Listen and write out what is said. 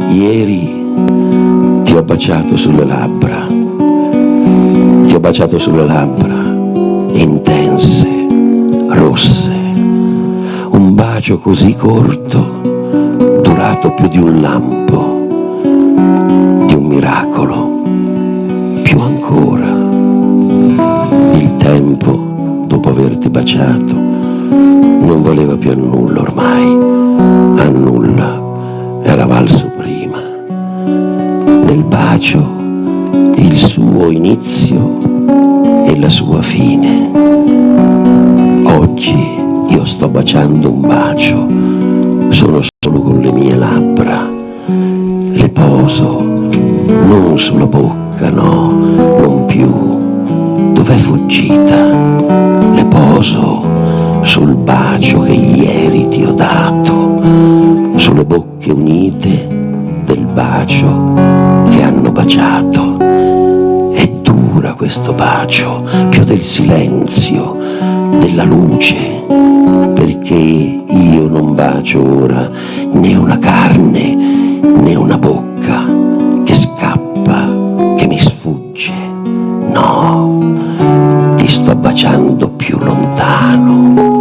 Ieri ti ho baciato sulle labbra, ti ho baciato sulle labbra intense, rosse, un bacio così corto, durato più di un lampo, di un miracolo, più ancora. Il tempo, dopo averti baciato, non valeva più a nulla ormai, a nulla, era valso prima. Nel bacio il suo inizio e la sua fine. Oggi io sto baciando un bacio, sono solo con le mie labbra, le poso non sulla bocca, no, non più. Dov'è fuggita? Le poso sul bacio che ieri ti ho dato, sulle bocche unite del bacio che hanno baciato. È dura questo bacio, più del silenzio, della luce, perché io non bacio ora né una carne né una bocca che scappa, che mi sfugge. No, ti sto baciando più lontano,